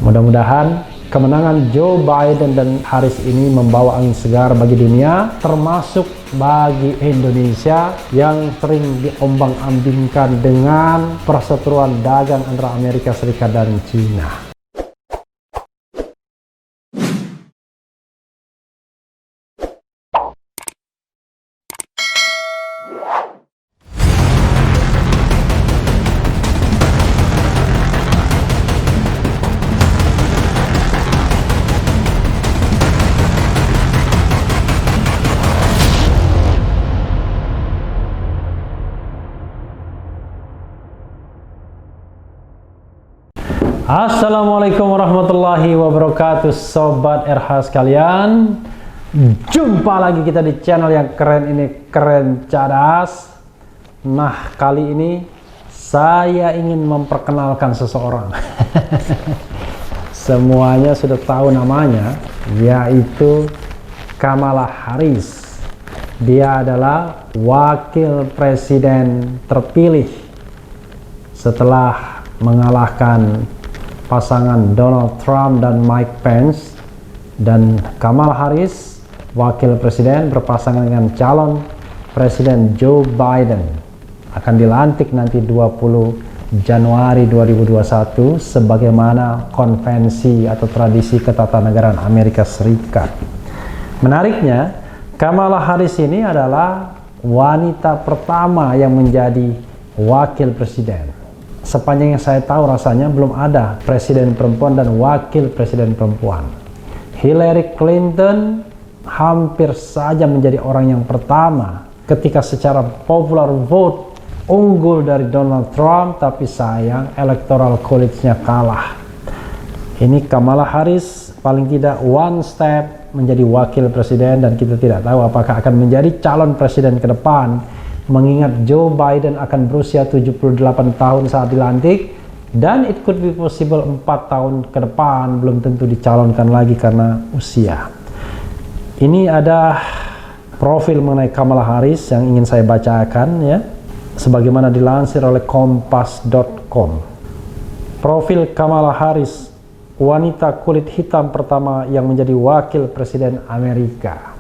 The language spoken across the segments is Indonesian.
Mudah-mudahan kemenangan Joe Biden dan Harris ini membawa angin segar bagi dunia, termasuk bagi Indonesia yang sering diombang-ambingkan dengan perseteruan dagang antara Amerika Serikat dan China. Assalamualaikum warahmatullahi wabarakatuh, Sobat RH sekalian. Jumpa lagi kita di channel yang keren ini, Keren Cadas. Nah, kali ini saya ingin memperkenalkan seseorang. Semuanya sudah tahu namanya, yaitu Kamala Harris. Dia adalah wakil presiden terpilih setelah mengalahkan pasangan Donald Trump dan Mike Pence, dan Kamala Harris wakil presiden berpasangan dengan calon presiden Joe Biden akan dilantik nanti 20 Januari 2021 sebagaimana konvensi atau tradisi ketatanegaraan Amerika Serikat. Menariknya, Kamala Harris ini adalah wanita pertama yang menjadi wakil presiden. Sepanjang yang saya tahu rasanya belum ada presiden perempuan dan wakil presiden perempuan. Hillary Clinton hampir saja menjadi orang yang pertama ketika secara popular vote unggul dari Donald Trump, tapi sayang electoral college-nya kalah. Ini Kamala Harris paling tidak one step menjadi wakil presiden, dan kita tidak tahu apakah akan menjadi calon presiden ke depan, mengingat Joe Biden akan berusia 78 tahun saat dilantik, dan it could be possible 4 tahun ke depan belum tentu dicalonkan lagi karena usia. Ini ada profil mengenai Kamala Harris yang ingin saya bacakan, ya, sebagaimana dilansir oleh kompas.com. Profil Kamala Harris, wanita kulit hitam pertama yang menjadi wakil presiden Amerika.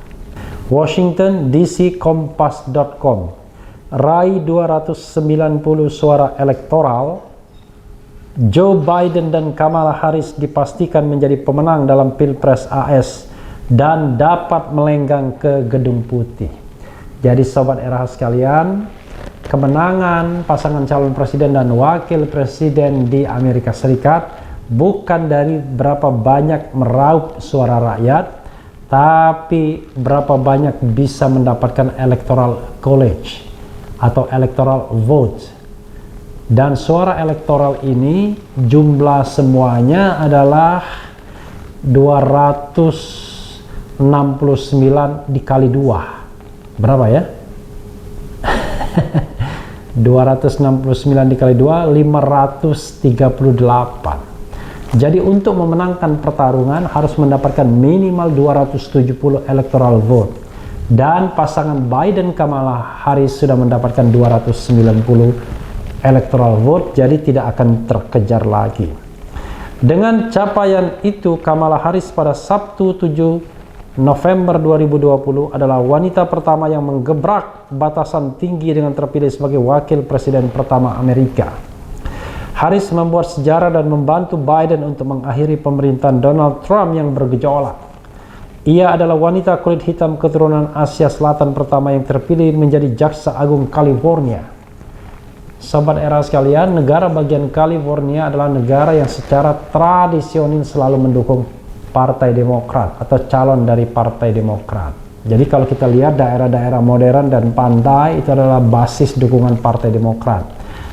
Washington DC, kompas.com. Raih 290 suara elektoral, Joe Biden dan Kamala Harris dipastikan menjadi pemenang dalam Pilpres AS dan dapat melenggang ke Gedung Putih. Jadi Sobat RH sekalian, kemenangan pasangan calon presiden dan wakil presiden di Amerika Serikat bukan dari berapa banyak meraup suara rakyat, tapi berapa banyak bisa mendapatkan electoral college atau electoral vote. Dan suara elektoral ini jumlah semuanya adalah 269 dikali 2. Berapa ya? 269 dikali 2, 538. Jadi untuk memenangkan pertarungan harus mendapatkan minimal 270 electoral vote. Dan pasangan Biden Kamala Harris sudah mendapatkan 290 electoral vote, jadi tidak akan terkejar lagi. Dengan capaian itu, Kamala Harris pada Sabtu 7 November 2020 adalah wanita pertama yang menggebrak batasan tinggi dengan terpilih sebagai wakil presiden pertama Amerika. Harris membuat sejarah dan membantu Biden untuk mengakhiri pemerintahan Donald Trump yang bergejolak. Ia adalah wanita kulit hitam keturunan Asia Selatan pertama yang terpilih menjadi Jaksa Agung California. Sobat era sekalian, negara bagian California adalah negara yang secara tradisional selalu mendukung Partai Demokrat atau calon dari Partai Demokrat. Jadi kalau kita lihat daerah-daerah modern dan pantai itu adalah basis dukungan Partai Demokrat.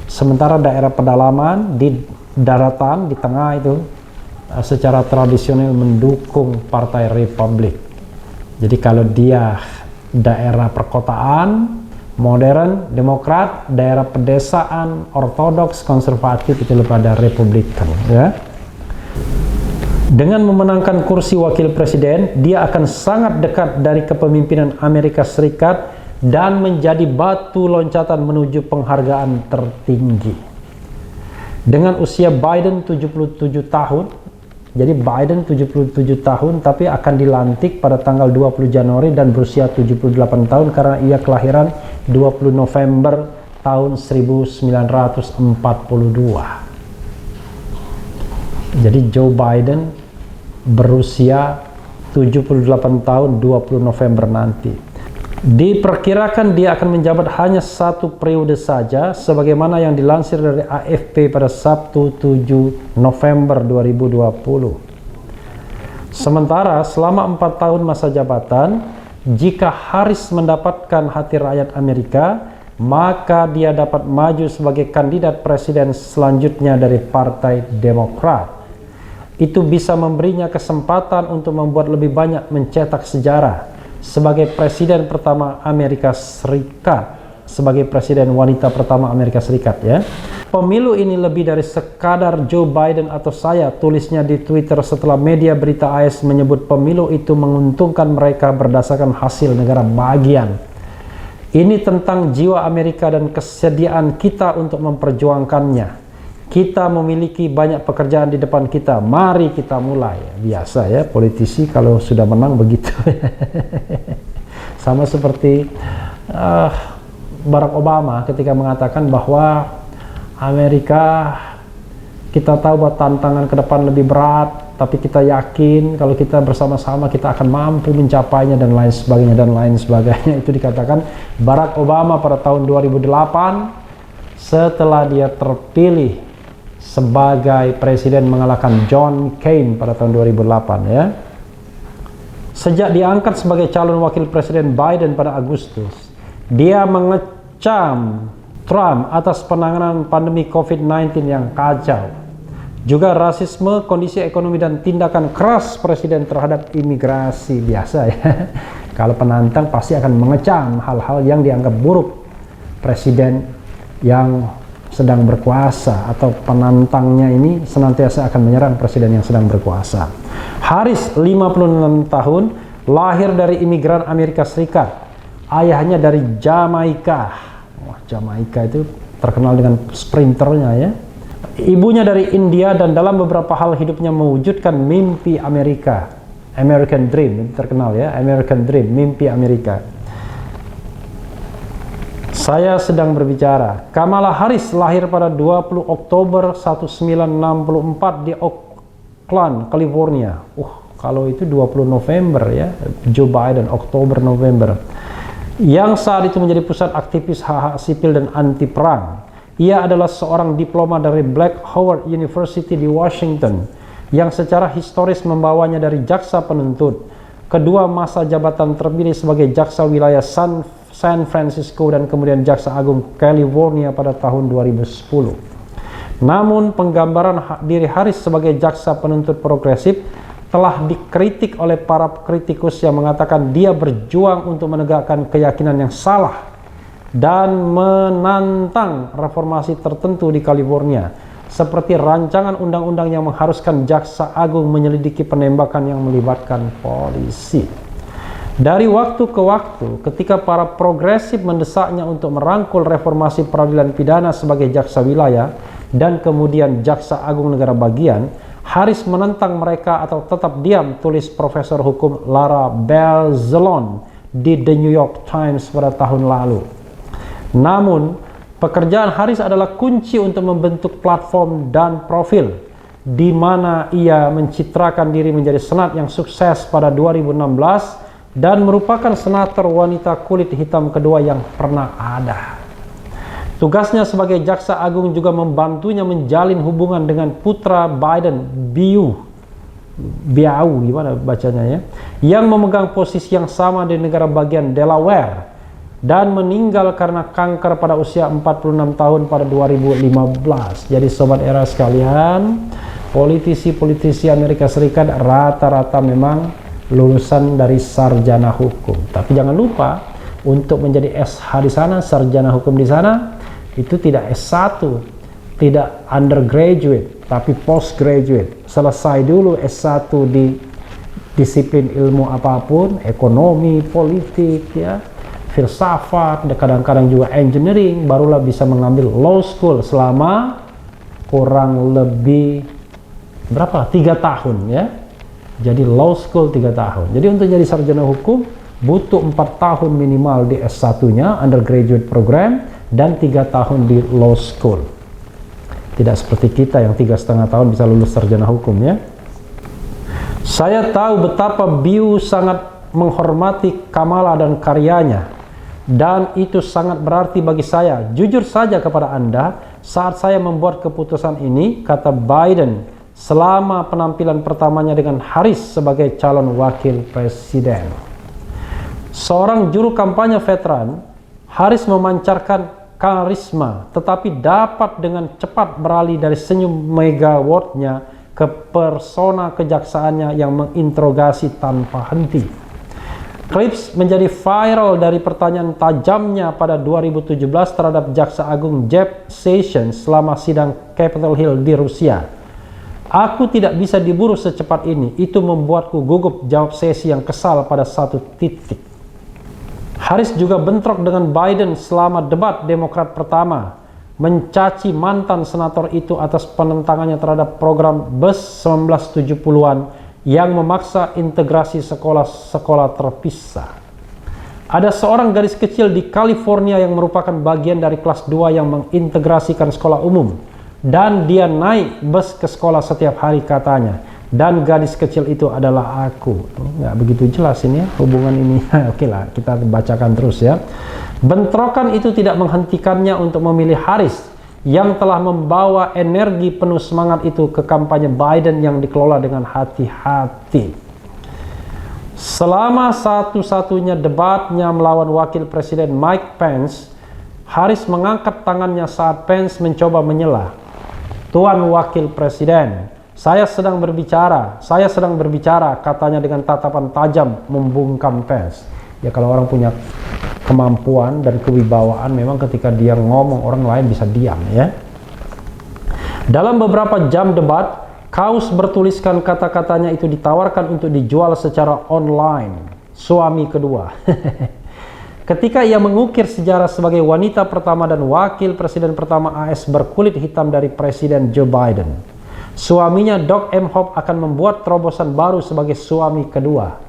Sementara daerah pedalaman di daratan di tengah itu secara tradisional mendukung Partai Republik. Jadi kalau dia daerah perkotaan modern Demokrat, daerah pedesaan ortodoks konservatif itu lebih pada Republikan, ya. Dengan memenangkan kursi wakil presiden, dia akan sangat dekat dari kepemimpinan Amerika Serikat dan menjadi batu loncatan menuju penghargaan tertinggi. Dengan usia Biden 77 tahun, Jadi Biden 77 tahun tapi akan dilantik pada tanggal 20 Januari dan berusia 78 tahun karena ia kelahiran 20 November tahun 1942. Jadi Joe Biden berusia 78 tahun 20 November nanti. Diperkirakan dia akan menjabat hanya 1 periode saja sebagaimana yang dilansir dari AFP pada Sabtu 7 November 2020. Sementara selama 4 tahun masa jabatan, jika Harris mendapatkan hati rakyat Amerika, maka dia dapat maju sebagai kandidat presiden selanjutnya dari Partai Demokrat. Itu bisa memberinya kesempatan untuk membuat lebih banyak mencetak sejarah sebagai presiden pertama Amerika Serikat, sebagai presiden wanita pertama Amerika Serikat ya. Pemilu ini lebih dari sekadar Joe Biden atau saya, tulisnya di Twitter setelah media berita AS menyebut pemilu itu menguntungkan mereka berdasarkan hasil negara bagian. Ini tentang jiwa Amerika dan kesediaan kita untuk memperjuangkannya. Kita memiliki banyak pekerjaan di depan kita. Mari kita mulai. Biasa ya, politisi kalau sudah menang begitu. Sama seperti Barack Obama ketika mengatakan bahwa Amerika, kita tahu bahwa tantangan ke depan lebih berat, tapi kita yakin kalau kita bersama-sama kita akan mampu mencapainya dan lain sebagainya dan lain sebagainya. Itu dikatakan Barack Obama pada tahun 2008 setelah dia terpilih sebagai presiden mengalahkan John McCain pada tahun 2008 ya. Sejak diangkat sebagai calon wakil presiden Biden pada Agustus, dia mengecam Trump atas penanganan pandemi COVID-19 yang kacau. Juga rasisme, kondisi ekonomi dan tindakan keras presiden terhadap imigrasi. Biasa ya. Kalau penantang pasti akan mengecam hal-hal yang dianggap buruk presiden yang sedang berkuasa, atau penantangnya ini senantiasa akan menyerang presiden yang sedang berkuasa. Harris 56 tahun, lahir dari imigran Amerika Serikat. Ayahnya dari Jamaika. Wah, Jamaika itu terkenal dengan sprinternya ya. Ibunya dari India dan dalam beberapa hal hidupnya mewujudkan mimpi Amerika. American Dream, terkenal ya, American Dream, mimpi Amerika. Saya sedang berbicara. Kamala Harris lahir pada 20 Oktober 1964 di Oakland, California. Kalau itu 20 November ya, Joe Biden Oktober November. Yang saat itu menjadi pusat aktivis hak-hak sipil dan anti perang. Ia adalah seorang diploma dari Black Howard University di Washington yang secara historis membawanya dari jaksa penuntut. Kedua masa jabatan terpilih sebagai jaksa wilayah San Francisco dan kemudian jaksa agung California pada tahun 2010. Namun penggambaran diri Harris sebagai jaksa penuntut progresif telah dikritik oleh para kritikus yang mengatakan dia berjuang untuk menegakkan keyakinan yang salah dan menantang reformasi tertentu di California, seperti rancangan undang-undang yang mengharuskan jaksa agung menyelidiki penembakan yang melibatkan polisi. Dari waktu ke waktu, ketika para progresif mendesaknya untuk merangkul reformasi peradilan pidana sebagai jaksa wilayah dan kemudian jaksa agung negara bagian, Harris menentang mereka atau tetap diam, tulis Profesor Hukum Lara Belzelon di The New York Times pada tahun lalu. Namun, pekerjaan Harris adalah kunci untuk membentuk platform dan profil, di mana ia mencitrakan diri menjadi senat yang sukses pada 2016 dan merupakan senator wanita kulit hitam kedua yang pernah ada. Tugasnya sebagai jaksa agung juga membantunya menjalin hubungan dengan putra Biden, Biau, gimana bacanya ya, yang memegang posisi yang sama di negara bagian Delaware dan meninggal karena kanker pada usia 46 tahun pada 2015. Jadi sobat era sekalian, politisi-politisi Amerika Serikat rata-rata memang lulusan dari sarjana hukum. Tapi jangan lupa, untuk menjadi SH di sana, sarjana hukum di sana, itu tidak S1, tidak undergraduate, tapi postgraduate. Selesai dulu S1 di disiplin ilmu apapun, ekonomi, politik, ya, filsafat, kadang-kadang juga engineering, barulah bisa mengambil law school selama kurang lebih berapa? 3 tahun ya. Jadi law school 3 tahun. Jadi untuk jadi sarjana hukum butuh 4 tahun minimal di S1-nya, undergraduate program, dan 3 tahun di law school. Tidak seperti kita yang 3,5 tahun bisa lulus sarjana hukum ya. Saya tahu betapa Biu sangat menghormati Kamala dan karyanya, dan itu sangat berarti bagi saya. Jujur saja kepada Anda, saat saya membuat keputusan ini, kata Biden selama penampilan pertamanya dengan Harris sebagai calon wakil presiden. Seorang juru kampanye veteran, Harris memancarkan karisma, tetapi dapat dengan cepat beralih dari senyum megawattnya ke persona kejaksaannya yang menginterogasi tanpa henti. Clips menjadi viral dari pertanyaan tajamnya pada 2017 terhadap Jaksa Agung Jeff Sessions selama sidang Capitol Hill di Rusia. Aku tidak bisa diburu secepat ini, itu membuatku gugup, jawab Sesi yang kesal pada satu titik. Harris juga bentrok dengan Biden selama debat Demokrat pertama, mencaci mantan senator itu atas penentangannya terhadap program BUS 1970-an yang memaksa integrasi sekolah-sekolah terpisah. Ada seorang gadis kecil di California yang merupakan bagian dari kelas 2 yang mengintegrasikan sekolah umum, dan dia naik bus ke sekolah setiap hari katanya. Dan gadis kecil itu adalah aku. Nggak begitu jelas ini ya, hubungan ini. Oke lah, kita bacakan terus ya. Bentrokan itu tidak menghentikannya untuk memilih Harris yang telah membawa energi penuh semangat itu ke kampanye Biden yang dikelola dengan hati-hati. Selama satu-satunya debatnya melawan wakil presiden Mike Pence, Harris mengangkat tangannya saat Pence mencoba menyela. Tuan Wakil Presiden, saya sedang berbicara, katanya dengan tatapan tajam membungkam Pence. Ya kalau orang punya kemampuan dan kewibawaan, memang ketika dia ngomong orang lain bisa diam ya. Dalam beberapa jam debat, kaos bertuliskan kata-katanya itu ditawarkan untuk dijual secara online. Suami kedua. Ketika ia mengukir sejarah sebagai wanita pertama dan wakil presiden pertama AS berkulit hitam dari Presiden Joe Biden, suaminya Doug Emhoff akan membuat terobosan baru sebagai suami kedua.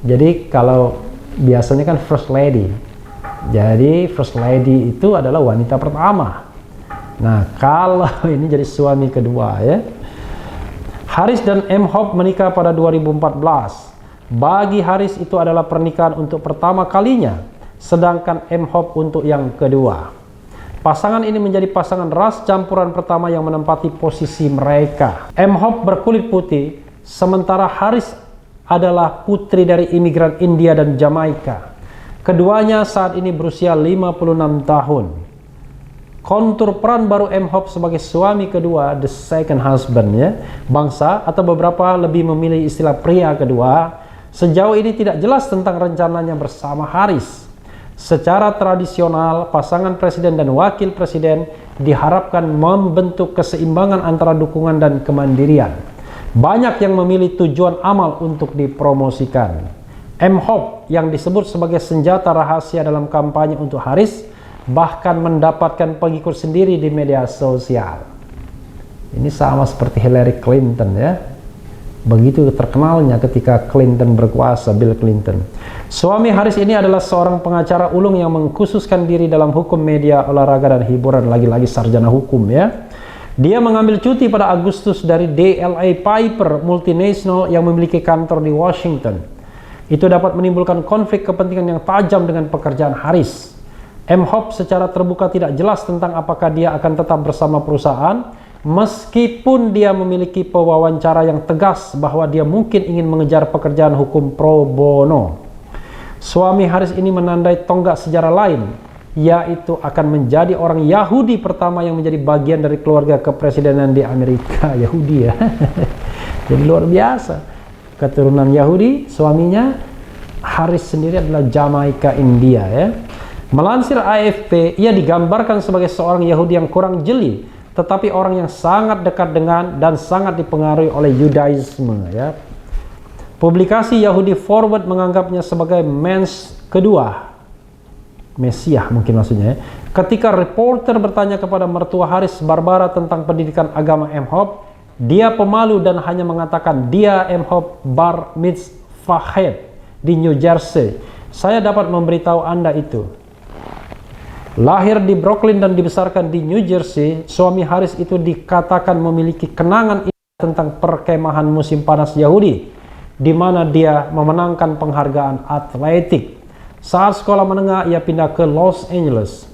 Jadi kalau biasanya kan first lady, jadi first lady itu adalah wanita pertama. Nah kalau ini jadi suami kedua ya. Harris dan Emhoff menikah pada 2014. Bagi Harris itu adalah pernikahan untuk pertama kalinya, sedangkan Emhoff untuk yang kedua. Pasangan ini menjadi pasangan ras campuran pertama yang menempati posisi mereka. Emhoff berkulit putih, sementara Harris adalah putri dari imigran India dan Jamaika. Keduanya saat ini berusia 56 tahun. Kontur peran baru Emhoff sebagai suami kedua, the second husband ya, bangsa atau beberapa lebih memilih istilah pria kedua, sejauh ini tidak jelas tentang rencananya bersama Harris. Secara tradisional, pasangan presiden dan wakil presiden diharapkan membentuk keseimbangan antara dukungan dan kemandirian. Banyak yang memilih tujuan amal untuk dipromosikan. Emhoff yang disebut sebagai senjata rahasia dalam kampanye untuk Harris bahkan mendapatkan pengikut sendiri di media sosial. Ini sama seperti Hillary Clinton ya. Begitu terkenalnya ketika Clinton berkuasa, Bill Clinton. Suami Harris ini adalah seorang pengacara ulung yang mengkhususkan diri dalam hukum, media, olahraga, dan hiburan, lagi-lagi sarjana hukum ya. Dia mengambil cuti pada Agustus dari DLA Piper Multinational yang memiliki kantor di Washington. Itu dapat menimbulkan konflik kepentingan yang tajam dengan pekerjaan Harris. Emhoff secara terbuka tidak jelas tentang apakah dia akan tetap bersama perusahaan, meskipun dia memiliki pewawancara yang tegas bahwa dia mungkin ingin mengejar pekerjaan hukum pro bono. Suami Harris ini menandai tonggak sejarah lain, yaitu akan menjadi orang Yahudi pertama yang menjadi bagian dari keluarga kepresidenan di Amerika. Yahudi ya. Jadi luar biasa. Keturunan Yahudi, suaminya Harris sendiri adalah Jamaika India ya. Melansir AFP, ia digambarkan sebagai seorang Yahudi yang kurang jeli, tetapi orang yang sangat dekat dengan dan sangat dipengaruhi oleh Yudaisme ya. Publikasi Yahudi Forward menganggapnya sebagai mens kedua, Mesiah mungkin maksudnya ya. Ketika reporter bertanya kepada mertua Harris, Barbara, tentang pendidikan agama Emhoff, Dia pemalu dan hanya mengatakan dia Emhoff bar mitzvahed di New Jersey. Saya dapat memberitahu Anda itu. Lahir di Brooklyn dan dibesarkan di New Jersey, suami Haris itu dikatakan memiliki kenangan tentang perkemahan musim panas Yahudi, di mana dia memenangkan penghargaan atletik. Saat sekolah menengah, ia pindah ke Los Angeles.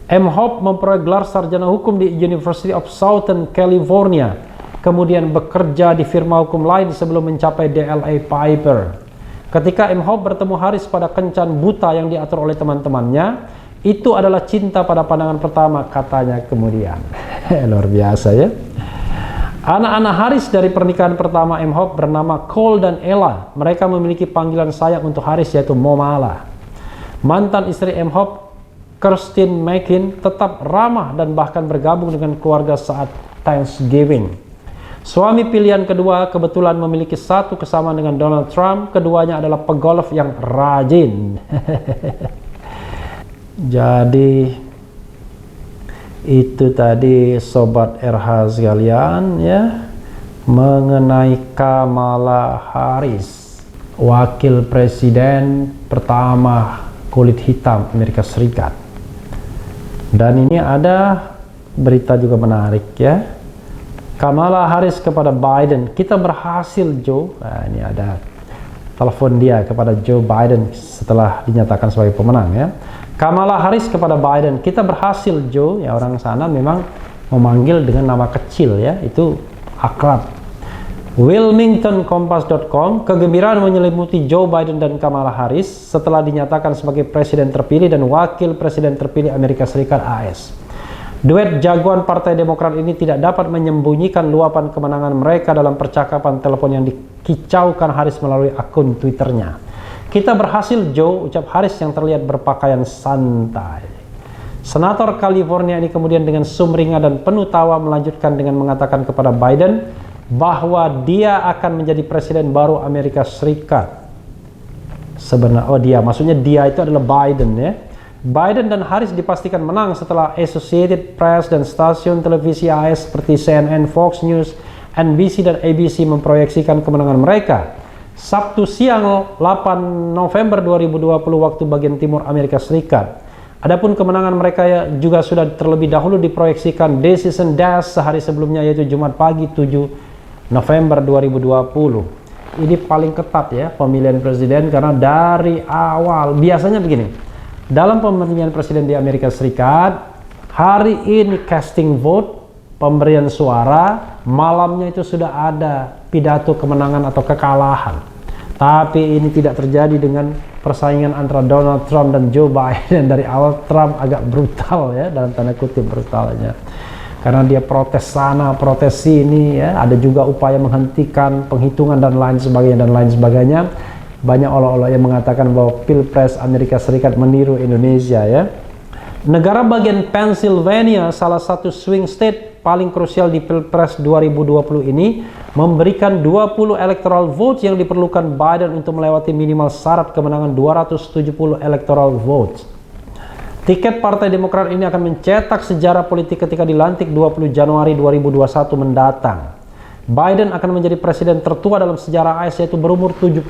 Emhoff memperoleh gelar sarjana hukum di University of Southern California, kemudian bekerja di firma hukum lain sebelum mencapai DLA Piper. Ketika Emhoff bertemu Haris pada kencan buta yang diatur oleh teman-temannya, itu adalah cinta pada pandangan pertama, katanya kemudian. Luar biasa ya. Anak-anak Haris dari pernikahan pertama Emhoff bernama Cole dan Ella. Mereka memiliki panggilan sayang untuk Haris, yaitu Momala. Mantan istri Emhoff, Kirsten McKin, tetap ramah dan bahkan bergabung dengan keluarga saat Thanksgiving. Suami pilihan kedua kebetulan memiliki satu kesamaan dengan Donald Trump. Keduanya adalah pegolf yang rajin. Jadi itu tadi Sobat RH sekalian ya, mengenai Kamala Harris, wakil presiden pertama kulit hitam Amerika Serikat. Dan ini ada berita juga menarik ya. Kamala Harris kepada Biden, kita berhasil Joe. Nah, ini ada telepon dia kepada Joe Biden setelah dinyatakan sebagai pemenang ya. Kamala Harris kepada Biden, kita berhasil Joe. Ya, orang sana memang memanggil dengan nama kecil ya, itu akrab. WilmingtonCompass.com, kegembiraan menyelimuti Joe Biden dan Kamala Harris setelah dinyatakan sebagai presiden terpilih dan wakil presiden terpilih Amerika Serikat AS. Duet jagoan Partai Demokrat ini tidak dapat menyembunyikan luapan kemenangan mereka dalam percakapan telepon yang dikicaukan Harris melalui akun Twitternya. Kita berhasil Joe, ucap Harris yang terlihat berpakaian santai. Senator California ini kemudian dengan sumringah dan penuh tawa melanjutkan dengan mengatakan kepada Biden bahwa dia akan menjadi presiden baru Amerika Serikat. Sebenarnya, maksudnya dia itu adalah Biden ya. Biden dan Harris dipastikan menang setelah Associated Press dan stasiun televisi AS seperti CNN, Fox News, NBC dan ABC memproyeksikan kemenangan mereka. Sabtu siang 8 November 2020 waktu bagian timur Amerika Serikat. Adapun kemenangan mereka juga sudah terlebih dahulu diproyeksikan Decision Dash sehari sebelumnya, yaitu Jumat pagi 7 November 2020. Ini paling ketat ya pemilihan presiden, karena dari awal biasanya begini. Dalam pemilihan presiden di Amerika Serikat, hari ini casting vote, pemberian suara, malamnya itu sudah ada pidato kemenangan atau kekalahan. Tapi ini tidak terjadi dengan persaingan antara Donald Trump dan Joe Biden. Dari awal Trump agak brutal ya, dalam tanda kutip brutalnya, karena dia protes sana protes sini ya, ada juga upaya menghentikan penghitungan dan lain sebagainya. Banyak olah-olah yang mengatakan bahwa Pilpres Amerika Serikat meniru Indonesia ya. Negara bagian Pennsylvania, salah satu swing state paling krusial di Pilpres 2020 ini, memberikan 20 electoral votes yang diperlukan Biden untuk melewati minimal syarat kemenangan 270 electoral votes. Tiket Partai Demokrat ini akan mencetak sejarah politik ketika dilantik 20 Januari 2021 mendatang. Biden akan menjadi presiden tertua dalam sejarah AS, yaitu berumur 78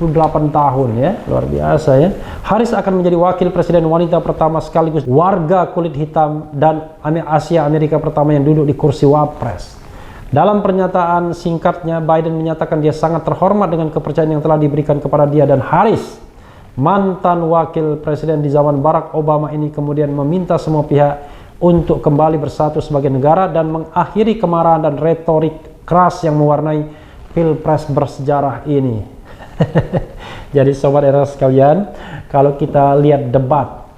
tahun ya, luar biasa ya. Harris akan menjadi wakil presiden wanita pertama sekaligus warga kulit hitam dan Asia Amerika pertama yang duduk di kursi wapres. Dalam pernyataan singkatnya, Biden menyatakan dia sangat terhormat dengan kepercayaan yang telah diberikan kepada dia, dan Harris, mantan wakil presiden di zaman Barack Obama ini, kemudian meminta semua pihak untuk kembali bersatu sebagai negara dan mengakhiri kemarahan dan retorik keras yang mewarnai Pilpres bersejarah ini. Jadi sobat era sekalian, kalau kita lihat debat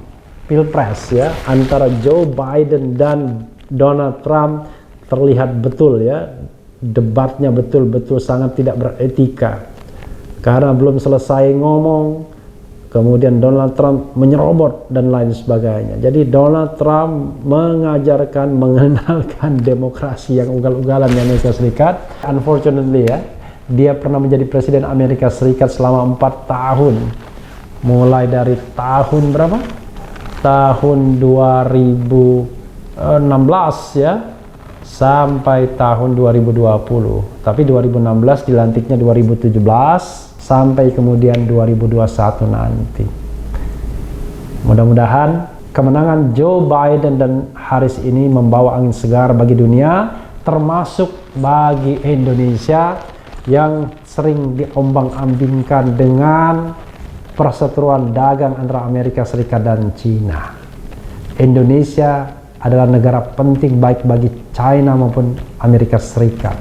Pilpres ya antara Joe Biden dan Donald Trump, terlihat betul ya, debatnya betul-betul sangat tidak beretika. Karena belum selesai ngomong, kemudian Donald Trump menyerobot dan lain sebagainya. Jadi Donald Trump mengenalkan demokrasi yang ugal-ugalan di Amerika Serikat. Unfortunately ya, dia pernah menjadi presiden Amerika Serikat selama 4 tahun. Mulai dari tahun berapa? Tahun 2016 ya, sampai tahun 2020. Tapi 2016 dilantiknya 2017 sampai kemudian 2021 nanti. Mudah-mudahan kemenangan Joe Biden dan Harris ini membawa angin segar bagi dunia, termasuk bagi Indonesia yang sering diombang-ambingkan dengan perseteruan dagang antara Amerika Serikat dan Cina. Indonesia adalah negara penting baik bagi China maupun Amerika Serikat,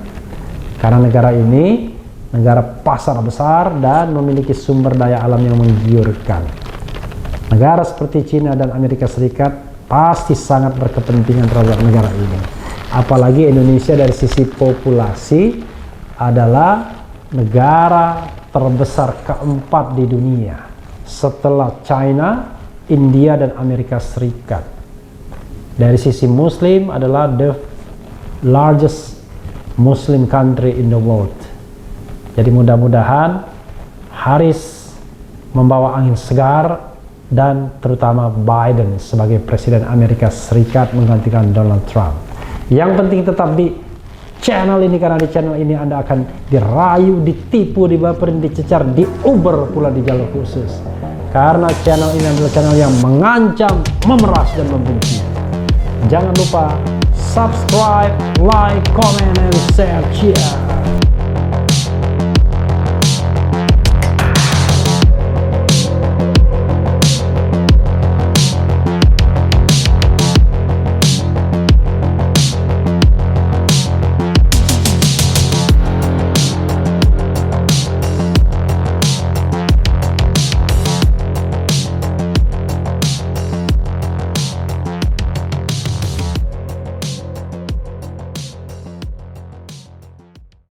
karena negara ini negara pasar besar dan memiliki sumber daya alam yang menggiurkan. Negara seperti China dan Amerika Serikat pasti sangat berkepentingan terhadap negara ini. Apalagi Indonesia dari sisi populasi adalah negara terbesar keempat di dunia setelah China, India, dan Amerika Serikat. Dari sisi Muslim adalah the largest Muslim country in the world. Jadi mudah-mudahan Harris membawa angin segar dan terutama Biden sebagai Presiden Amerika Serikat menggantikan Donald Trump. Yang penting tetap di channel ini, karena di channel ini Anda akan dirayu, ditipu, dibaperin, dicecar, diuber pula di jalur khusus. Karena channel ini adalah channel yang mengancam, memeras, dan membenci. Jangan lupa subscribe, like, comment, and share. Cheers!